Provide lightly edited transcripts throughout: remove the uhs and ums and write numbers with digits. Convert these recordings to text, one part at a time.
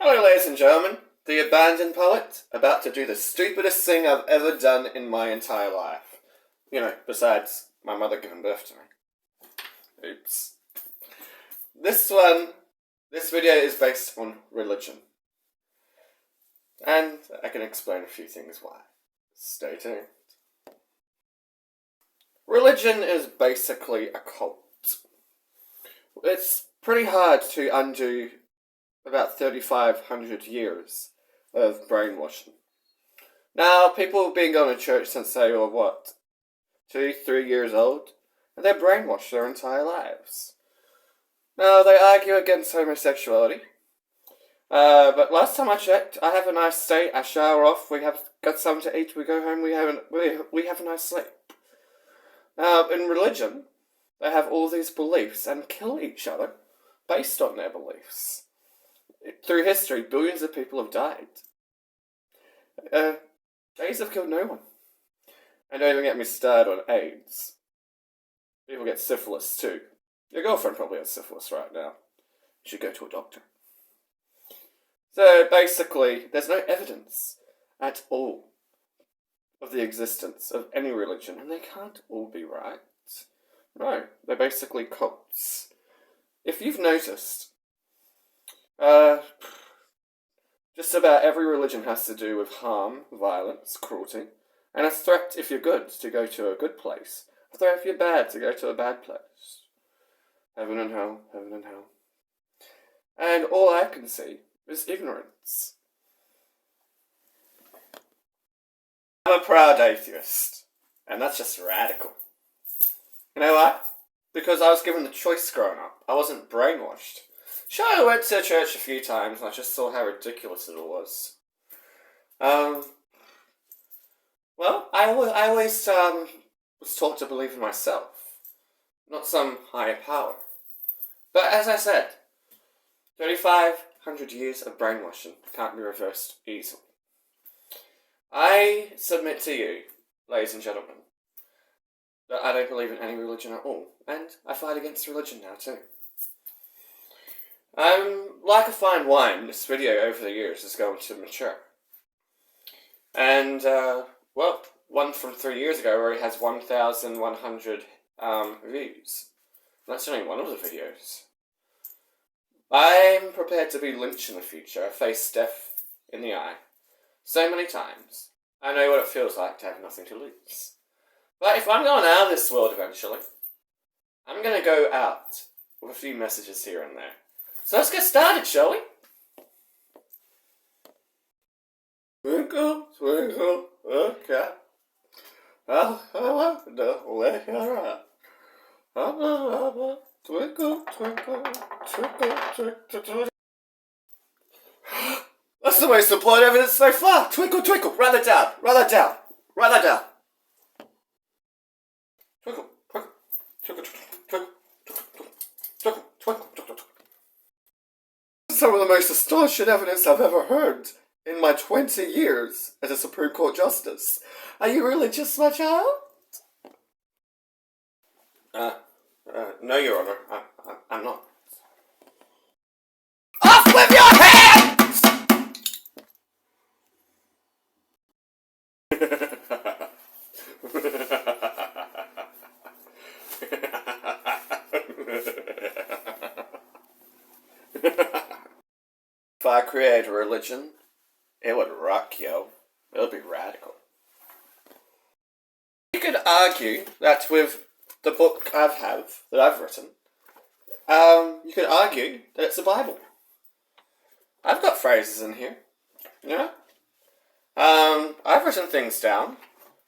Hello, ladies and gentlemen. The abandoned poet, about to do the stupidest thing I've ever done in my entire life. Besides my mother giving birth to me. Oops. This video is based on religion. And I can explain a few things why. Stay tuned. Religion is basically a cult. It's pretty hard to undo about 3,500 years of brainwashing. Now, people have been going to church since they were, 2-3 years old? And they're brainwashed their entire lives. Now, they argue against homosexuality. But last time I checked, I have a nice day, I shower off, we have got something to eat, we go home, we have a nice sleep. Now, in religion, they have all these beliefs and kill each other based on their beliefs. Through history, billions of people have died. AIDS have killed no one. And don't even get me started on AIDS. People get syphilis too. Your girlfriend probably has syphilis right now. You should go to a doctor. So basically, there's no evidence at all of the existence of any religion, and they can't all be right. No, they're basically cults. If you've noticed, just about every religion has to do with harm, violence, cruelty, and a threat if you're good to go to a good place, a threat if you're bad to go to a bad place. Heaven and hell, heaven and hell. And all I can see is ignorance. I'm a proud atheist, and that's just radical. You know why? Because I was given the choice growing up. I wasn't brainwashed. Sure, I went to church a few times, and I just saw how ridiculous it all was. Well, I always was taught to believe in myself, not some higher power. But as I said, 3,500 years of brainwashing can't be reversed easily. I submit to you, ladies and gentlemen, that I don't believe in any religion at all, and I fight against religion now too. Like a fine wine, this video over the years is going to mature. And, one from 3 years ago already has 1,100 views. That's only one of the videos. I'm prepared to be lynched in the future. I face death in the eye so many times. I know what it feels like to have nothing to lose. But if I'm going out of this world eventually, I'm going to go out with a few messages here and there. So let's get started, shall we? Twinkle, twinkle, little cat. How I wonder where you're at. Twinkle, twinkle, twinkle, twinkle, twinkle. That's the most important evidence so far. Twinkle, twinkle. Write that down. Write that down. Write that down. Twinkle, twinkle, twinkle, twinkle, twinkle, twinkle, twinkle, twinkle. Some of the most astonishing evidence I've ever heard in my 20 years as a Supreme Court Justice. Are you religious, my child? No, Your Honor. I'm not. Off with your hands! If I create a religion, it would rock, yo. It would be radical. You could argue that with the book that I've written, you could argue that it's the Bible. I've got phrases in here, you know? I've written things down,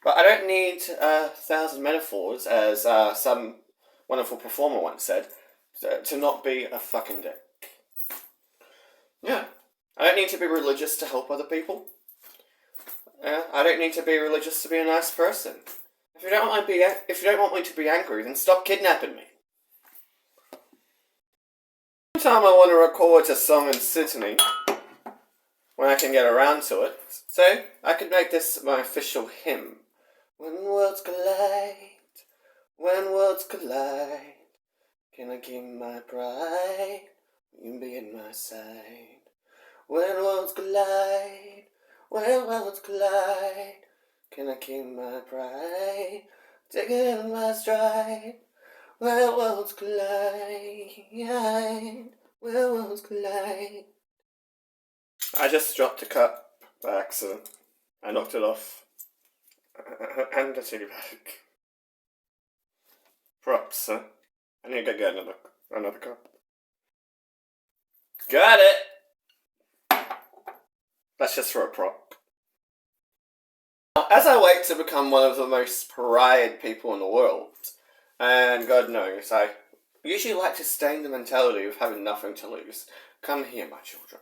but I don't need 1,000 metaphors, as some wonderful performer once said, to not be a fucking dick. Yeah. I don't need to be religious to help other people. I don't need to be religious to be a nice person. If you don't want me to be angry, then stop kidnapping me. Sometime I want to record a song in Sydney when I can get around to it. So I could make this my official hymn. When worlds collide, can I keep my pride? You be in my side. When worlds collide, when worlds collide, can I keep my pride? Take it in my stride. When worlds collide, when worlds collide. I just dropped a cup by accident. I knocked it off. And a tea bag. Props, sir. I need to get another cup. Got it! That's just for a prop. As I wait to become one of the most pariah people in the world, and God knows, I usually like to stay in the mentality of having nothing to lose. Come here, my children.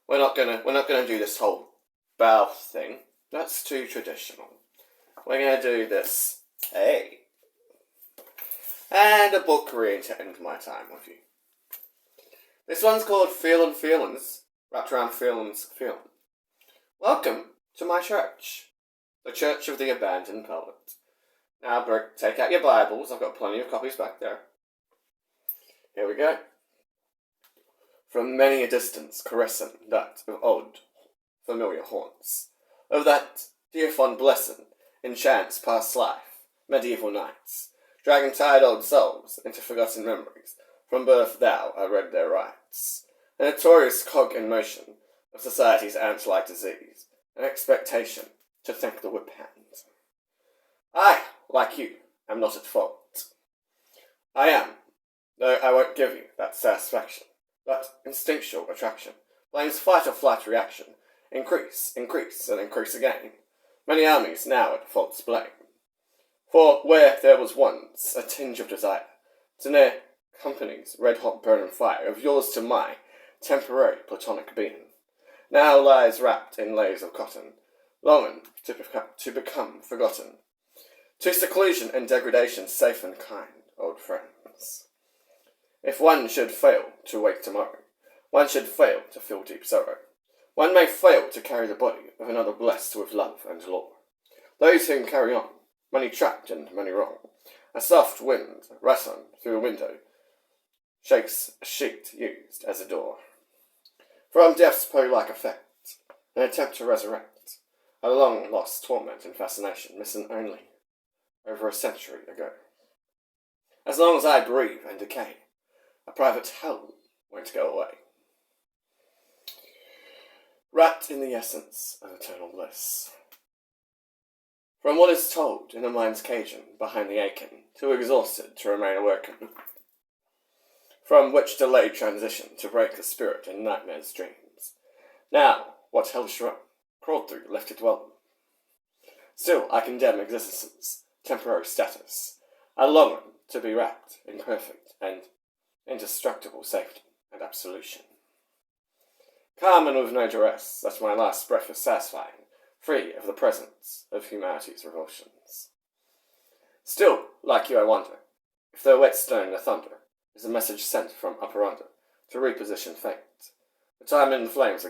We're not gonna do this whole bow thing. That's too traditional. We're gonna do this. Hey. And a book reading to end my time with you. This one's called Feelin' Feelings, wrapped around feelings feeling. Welcome to my church, the Church of the Abandoned Poet. Now, take out your Bibles. I've got plenty of copies back there. Here we go. From many a distance, caressing that of old, familiar haunts, of that dear fond blessing, enchants past life, medieval nights, dragging tired old souls into forgotten memories. From birth thou, I read their rights, a notorious cog in motion of society's ant-like disease, an expectation to think the whip hand. I, like you, am not at fault. I am, though I won't give you that satisfaction. That instinctual attraction, blames fight or flight reaction, increase, and increase again. Many armies now at fault's blame. For where there was once a tinge of desire, to near company's red-hot burning fire of yours to my temporary platonic being, now lies wrapped in layers of cotton, longing to become forgotten. To seclusion and degradation safe and kind, old friends. If one should fail to wake tomorrow, one should fail to feel deep sorrow. One may fail to carry the body of another blessed with love and lore. Those whom carry on, many trapped and many wrong. A soft wind, rustling through the window, shakes a sheet used as a door. From death's pole-like effect, an attempt to resurrect a long-lost torment and fascination, missing only over a century ago. As long as I breathe and decay, a private hell won't go away. Wrapped in the essence of eternal bliss. From what is told in a mind's caging behind the aching, too exhausted to remain awoken. From which delayed transition to break the spirit in nightmare's dreams. Now, what hellish run, crawled through left to dwell. Still I condemn existence, temporary status, a longing to be wrapped in perfect and indestructible safety and absolution. Calm and with no duress, that my last breath is satisfying, free of the presence of humanity's revulsions. Still, like you I wonder, if the whetstone the thunder is a message sent from up or under to reposition fate. The time in the flames